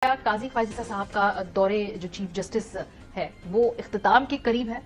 काजी फायज़ साहब का दौरे जो चीफ जस्टिस है वो इख्तिताम के करीब है।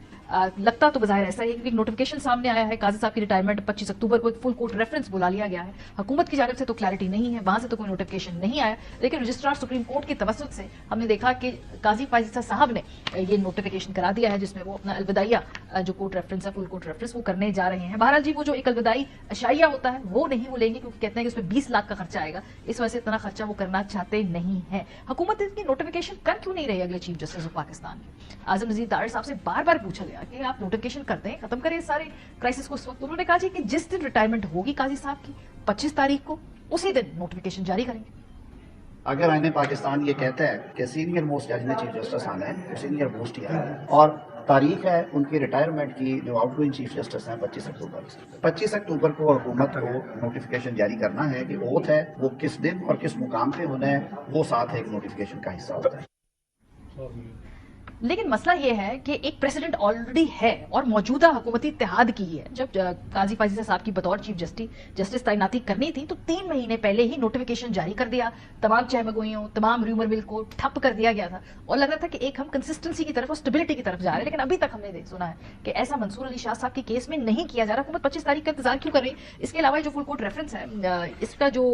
लगता तो बज़ाहिर ऐसा ही है, क्योंकि नोटिफिकेशन सामने आया है काजी साहब की रिटायरमेंट 25 अक्टूबर को एक फुल कोर्ट रेफरेंस बुला लिया गया है। हुकूमत की जानिब से तो क्लैरिटी नहीं है, वहां से तो कोई नोटिफिकेशन नहीं आया, लेकिन रजिस्ट्रार सुप्रीम कोर्ट की तवज्जुह से हमने देखा कि काजी फायज़ साहब ने ये नोटिफिकेशन करा दिया है, जिसमें वो अपना अलविदाइया जो कोर्ट रेफरेंस है, फुल कोर्ट रेफरेंस वो करने जा रहे हैं। बहरहाल जी, वो जो एक अलविदाई अशाइया होता है वो नहीं वो लेंगे, क्योंकि कहते हैं कि उसमें 20 लाख का खर्चा आएगा, इस वजह से इतना खर्चा वो करना चाहते नहीं है। हुकूमत इसकी नोटिफिकेशन कर क्यों नहीं रही अगले चीफ जस्टिस ऑफ पाकिस्तान में? आजम नजीर तारिर साहब से बार बार पूछा गया कि आप नोटिफिकेशन करते हैं, खत्म करें सारे क्राइसिस को। उस वक्त उन्होंने कहा जी कि जिस दिन रिटायरमेंट होगी काजी साहब की 25 तारीख को, उसी दिन नोटिफिकेशन जारी करेंगे। अगर आईने पाकिस्तान ये कहता है कि सीनियर मोस्ट जज ने चीफ जस्टिस आना है, तो सीनियर मोस्ट ही आना है, और तारीख है उनकी रिटायरमेंट की जो आउटगोइंग चीफ जस्टिस हैं 25 अक्टूबर। 25 अक्टूबर को हुकूमत को नोटिफिकेशन जारी करना है कि ओथ है वो किस दिन और किस मुकाम पे होना है, वो साथ एक नोटिफिकेशन का हिस्सा होता है। लेकिन मसला यह है कि एक प्रेसिडेंट ऑलरेडी है और मौजूदा हुकूमती इत्तेहाद की है। जब काजी फायज़ साहब की बतौर चीफ जस्टिस तैनाती करनी थी तो 3 महीने पहले ही नोटिफिकेशन जारी कर दिया, तमाम चहमगोइयों, तमाम र्यूमर मिल को ठप कर दिया गया था, और लग रहा था कि एक हम कंसिस्टेंसी की तरफ और स्टेबिलिटी की तरफ जा रहे हैं। लेकिन अभी तक हमने सुना है कि ऐसा मंसूर अली शाह साहब के केस में नहीं किया जा रहा। हुकूमत 25 तारीख का इंतजार क्यों कर रही? इसके अलावा जो फुल कोर्ट रेफरेंस है, इसका जो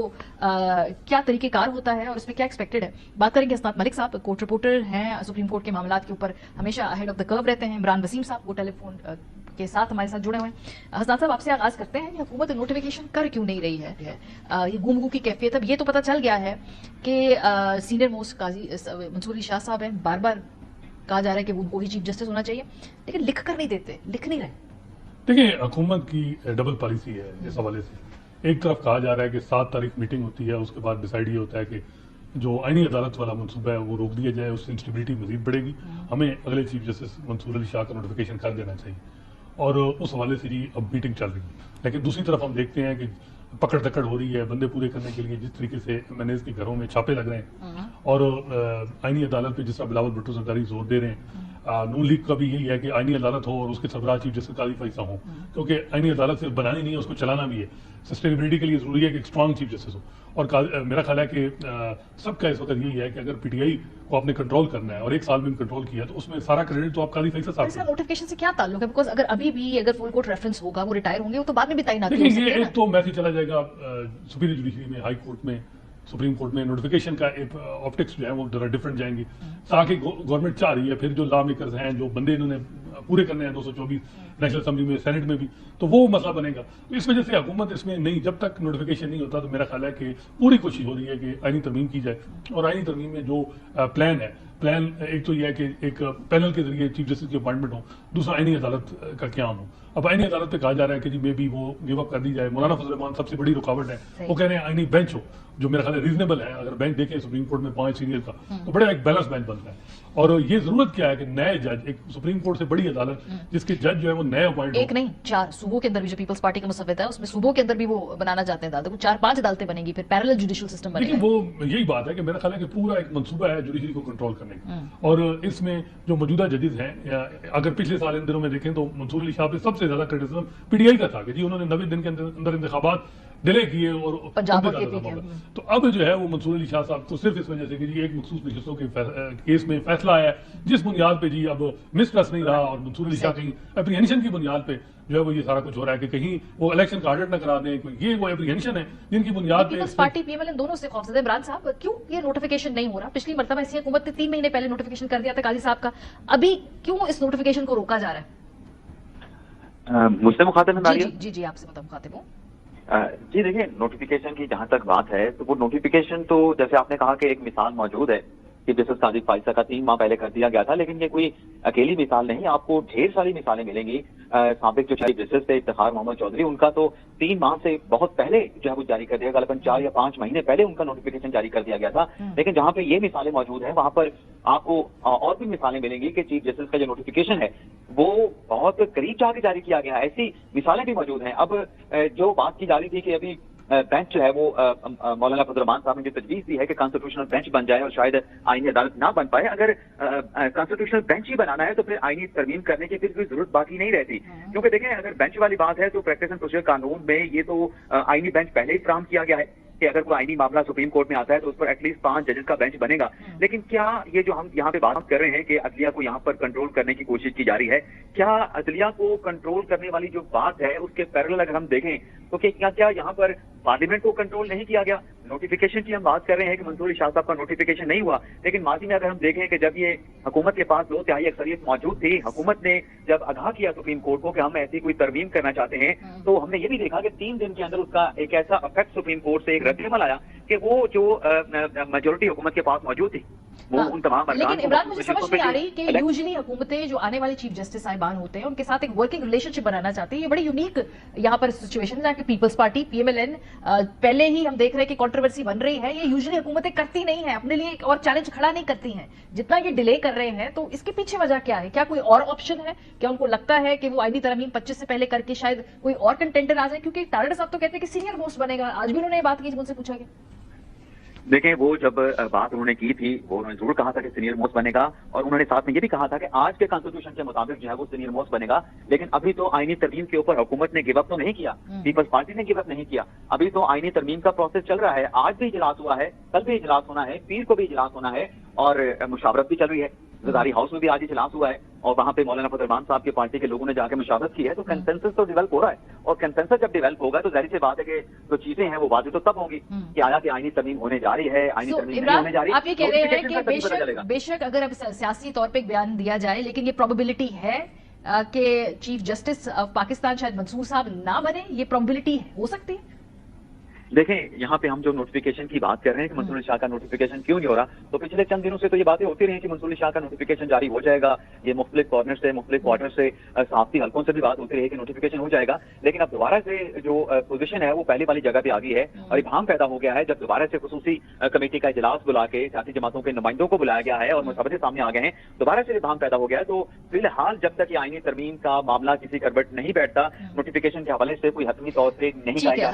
क्या तरीकेकार होता है और इसमें क्या एक्सपेक्टेड है, बात करेंगे। हसनात मलिक साहब कोर्ट रिपोर्टर हैं, सुप्रीम कोर्ट के मामलात के ऊपर हमेशा अहेड ऑफ द कर्व रहते हैं। इमरान वसीम साहब वो टेलीफोन के साथ हमारे साथ जुड़े हुए हैं। हसनात साहब, आपसे आगाज करते हैं कि हुकूमत नोटिफिकेशन कर क्यों नहीं रही है? ये गुमगू की कैफियत। अब ये तो पता चल गया है कि सीनियर मोस्ट काजी मंसूर अली शाह साहब हैं, बार बार कहा जा रहा है कि उनको ही चीफ जस्टिस होना चाहिए, लेकिन लिख कर नहीं देते, लिख नहीं रहे। देखिए, हुकूमत की डबल पॉलिसी है इस हवाले से। एक तरफ कहा जा रहा है कि 7 तारीख मीटिंग होती है, उसके बाद डिसाइड ये होता है कि जो आईनी अदालत वाला मनसूबा है वो रोक दिया जाए, उससे इंस्टेबिलिटी मजीद बढ़ेगी, हमें अगले चीफ जस्टिस मंसूर अली शाह का नोटिफिकेशन कर देना चाहिए, और उस हवाले से जी अब मीटिंग चल रही है। लेकिन दूसरी तरफ हम देखते हैं कि पकड़ दकड़ हो रही है बंदे पूरे करने के लिए, जिस तरीके से एमएनएस के घरों में छापे लग रहे हैं, और आईनी अदालत पे जिस तरह बिलावल भुट्टो सरदारी जोर दे रहे हैं। नून लीग का भी यही है कि आईनी अदालत हो और उसके सरबराह चीफ जस्टिस काजी फायज़ साहब हो, क्योंकि आईनी अदालत सिर्फ बनानी नहीं है, उसको चलाना भी है। सस्टेनेबिलिटी के लिए जरूरी है कि एक स्ट्रॉन्ग चीफ जस्टिस हो, और मेरा ख्याल है कि सबका इस वक्त यही है कि अगर पीटीआई को आपने कंट्रोल करना है और 1 साल में कंट्रोल किया, तो उसमें सारा क्रेडिट तो आप काजी फायज़ साहब का। नोटिफिकेशन से क्या ताल्लुक है? बिकॉज अगर अभी भी अगर फुल कोर्ट रेफरेंस होगा, वो रिटायर होंगे, वो तो बाद में भी तैनात हो सकते हैं। ये एक तो मैसेज चला जाएगा सुपीरियर जुडिशरी में, हाई कोर्ट में, सुप्रीम कोर्ट में। नोटिफिकेशन का एक ऑप्टिक्स जो है वो जरा डिफरेंट जाएंगी। ताकि गवर्नमेंट चाह रही है, फिर जो लॉ मेकर्स हैं, जो बंदे इन्होंने पूरे करने हैं 224 नेशनल असेंबली में, सेनेट में भी, तो वो मसला बनेगा। तो इस वजह से हुकूमत इसमें नहीं, जब तक नोटिफिकेशन नहीं होता, तो मेरा ख्याल है कि पूरी कोशिश हो रही है कि आईनी तरमीम की जाए। और आईनी तरमीम में जो प्लान है, प्लान एक तो यह है कि एक पैनल के जरिए चीफ जस्टिस की अपॉइंटमेंट हो, दूसरा आईनी अदालत का क्याम हो। अब आईनी अदालत पे कहा जा रहा है कि जी मे बी वो गिव अप कर दी जाए। मौलाना फजल रहमान सबसे बड़ी रुकावट है, वो कह रहे हैं आईनी बेंच हो, जो मेरा ख्याल है रीजनेबल है। अगर बेंच देखें सुप्रीम कोर्ट में 5 सीनियर का, तो बड़ा एक बैलेंस बेंच बनता है। और ये जरूरत क्या है कि नए जज, एक सुप्रीम कोर्ट से बड़ी अदालत जिसके जज जो है वो नए अपॉइंट, एक नहीं 4 सूबों के अंदर भी जो पीपल्स पार्टी का मुसव्विद है, उसमें सूबों के अंदर भी वो बनाना चाहते हैं अदालत को, 4-5 अदालतें बनेंगी, फिर पैरेलल जुडिशियल सिस्टम बनेगा। लेकिन वो यही बात है कि मेरा ख्याल है कि पूरा एक मंसूबा है जुडिशरी को कंट्रोल करने का। और इसमें जो मौजूदा जजेस हैं, अगर पिछले साल इन दिनों में देखें तो मंसूर अली शाह पे सबसे ज्यादा क्रिटिसिज्म पीटीआई का था कि जी उन्होंने 90 दिन के अंदर इंतखाबात डिले किए और पंजाब और तो अब जो है वो मंसूर अली शाह साहब तो सिर्फ इस वजह से कि जी एक मखसूस नशस्तों के केस में फैसला आया है, जिस बुनियाद पे जी अब मिसट्रस्ट नहीं रहा, और मंसूर अली शाह कहीं एप्रीहेंशन की बुनियाद पे जो है वो ये सारा कुछ हो रहा है कि कहीं वो इलेक्शन का ऑडिट न करा दें। ये वो एप्रीहेंशन है जिनकी बुनियाद पे पीपल्स पार्टी पीएमएल दोनों से खौफजदा। इमरान साहब, क्यों ये नोटिफिकेशन नहीं हो रहा? पिछली मरतबा इसी हुकूमत ने 3 महीने पहले नोटिफिकेशन कर दिया था काजी साहब का, अभी क्यों इस नोटिफिकेशन को रोका जा रहा है? मुझसे मुखातिब है? जी जी, आपसे मुखातिब हूँ। जी देखिए, नोटिफिकेशन की जहां तक बात है, तो वो नोटिफिकेशन तो जैसे आपने कहा कि एक मिसाल मौजूद है कि जैसे काजी फायज़ साहब का 3 माह पहले कर दिया गया था, लेकिन ये कोई अकेली मिसाल नहीं, आपको ढेर सारी मिसालें मिलेंगी। साबिक जो चीफ जस्टिस थे इफ्तिखार मोहम्मद चौधरी, उनका तो 3 माह से बहुत पहले जो है वो जारी कर दिया, करीबन 4 या 5 महीने पहले उनका नोटिफिकेशन जारी कर दिया गया था। लेकिन जहां पे ये मिसालें मौजूद हैं, वहां पर आपको और भी मिसालें मिलेंगी कि चीफ जस्टिस का जो नोटिफिकेशन है वो बहुत करीब जाके जारी किया गया है। ऐसी मिसालें भी मौजूद हैं। अब जो बात की जा रही थी कि अभी बेंच जो है वो मौलाना फजल रहमान साहब ने जो तजवीज दी है कि कॉन्स्टिट्यूशनल बेंच बन जाए और शायद आईनी अदालत ना बन पाए। अगर कॉन्स्टिट्यूशनल बेंच ही बनाना है तो फिर आईनी तरमीम करने की फिर कोई जरूरत बाकी नहीं रहती, क्योंकि देखें अगर बेंच वाली बात है तो प्रैक्टिस एंड प्रोसीजर कानून में ये तो आईनी बेंच पहले ही फ्राहम किया गया है। कि अगर कोई आईनी मामला सुप्रीम कोर्ट में आता है तो उस पर एटलीस्ट 5 जजेस का बेंच बनेगा। लेकिन क्या ये जो हम यहाँ पे बात कर रहे हैं कि अदलिया को यहाँ पर कंट्रोल करने की कोशिश की जा रही है, क्या अदलिया को कंट्रोल करने वाली जो बात है उसके पैरेलल अगर हम देखें तो क्या यहाँ पर पार्लियामेंट को कंट्रोल नहीं किया गया? नोटिफिकेशन की हम बात कर रहे हैं कि मंसूर शाह साहब का नोटिफिकेशन नहीं हुआ, लेकिन माजी में अगर हम देखें कि जब ये हुकूमत के पास 2/3 अक्सरियत मौजूद थी, हुकूमत ने जब आगाह किया सुप्रीम कोर्ट को कि हम ऐसी कोई तरमीम करना चाहते हैं, तो हमने ये भी देखा कि 3 दिन के अंदर उसका एक ऐसा इफेक्ट सुप्रीम कोर्ट से एक रद्द-ए-अमल आया कि वो जो मेजोरिटी हुकूमत के पास मौजूद थी वो उन तमाम लेकिन इमरान, मुझे समझ नहीं आ रही कि यूजुअली हुकूमतें जो आने वाले चीफ जस्टिस साहिबान होते हैं उनके साथ एक वर्किंग रिलेशनशिप बनाना चाहती है। ये बड़ी यूनिक यहाँ पर सिचुएशन है जहाँ पीपल्स पार्टी पीएमएलएन पहले ही हम देख रहे हैं कि कंट्रोवर्सी बन रही है। ये यूजुअली हुकूमतें करती नहीं है, अपने लिए और चैलेंज खड़ा नहीं करती हैं। जितना ये डिले कर रहे हैं तो इसके पीछे वजह क्या है? क्या कोई और ऑप्शन है? क्या उनको लगता है कि वो आईनी तरमीम 25 से पहले करके शायद कोई और कंटेंडर आ जाए? क्योंकि तारड़ साहब तो कहते हैं कि सीनियर मोस्ट बनेगा, आज भी उन्होंने ये बात की, मुझसे पूछा गया। देखें, वो जब बात उन्होंने की थी वो उन्होंने जरूर कहा था कि सीनियर मोस्ट बनेगा, और उन्होंने साथ में ये भी कहा था कि आज के कॉन्स्टिट्यूशन के मुताबिक जो है वो सीनियर मोस्ट बनेगा। लेकिन अभी तो आईनी तरमीम के ऊपर हुकूमत ने गिव अप तो नहीं किया, पीपल्स पार्टी ने गिव अप नहीं किया। अभी तो आईनी तरमीम का प्रोसेस चल रहा है। आज भी इजलास हुआ है, कल भी इजलास होना है, पीर को भी इजलास होना है, और मुशावरत भी चल रही है। ज़रदारी हाउस में भी आज इजलास हुआ है और वहां पे मौलाना फजलरहमान साहब की पार्टी के लोगों ने जाकर मुशावरत की है। तो कंसेंसस तो डेवलप हो रहा है, और कंसेंसस जब डेवलप होगा तो जाहिर सी बात है कि जो चीजें हैं वो वाज़ेह तो तब होंगी कि आया कि आईनी तरमीम होने जा रही है, आईनी तरमीम नहीं होने जा रही है। आप ये कह रहे हैं कि बेशक अगर अब सियासी तौर पर एक बयान दिया जाए, लेकिन ये प्रोबेबिलिटी है कि चीफ जस्टिस ऑफ पाकिस्तान शायद मंसूर साहब ना बने, ये प्रोबेबिलिटी हो सकती है। देखें, यहाँ पे हम जो नोटिफिकेशन की बात कर रहे हैं कि मंसूर शाह का नोटिफिकेशन क्यों नहीं हो रहा, तो पिछले चंद दिनों से तो ये बातें होती रही कि मंसूर शाह का नोटिफिकेशन जारी हो जाएगा। ये मुख्तलिफ कॉर्नर से, मुख्तलिफ क्वार्टर से, सहाफती हल्कों से भी बात होती रही कि नोटिफिकेशन हो जाएगा। लेकिन अब दोबारा से जो पोजीशन है वो पहले वाली जगह पे आ गई है, और इब्हाम पैदा हो गया है जब दोबारा से खुसूसी कमेटी का इजलास बुला के सियासी जमातों के नुमाइंदों को बुलाया गया है और मुसावदे सामने आ गए हैं। दोबारा से इब्हाम पैदा हो गया है। तो फिलहाल जब तक ये आईनी तरमीम का मामला किसी करवट नहीं बैठता, नोटिफिकेशन के हवाले से कोई हतमी तौर पर नहीं कहा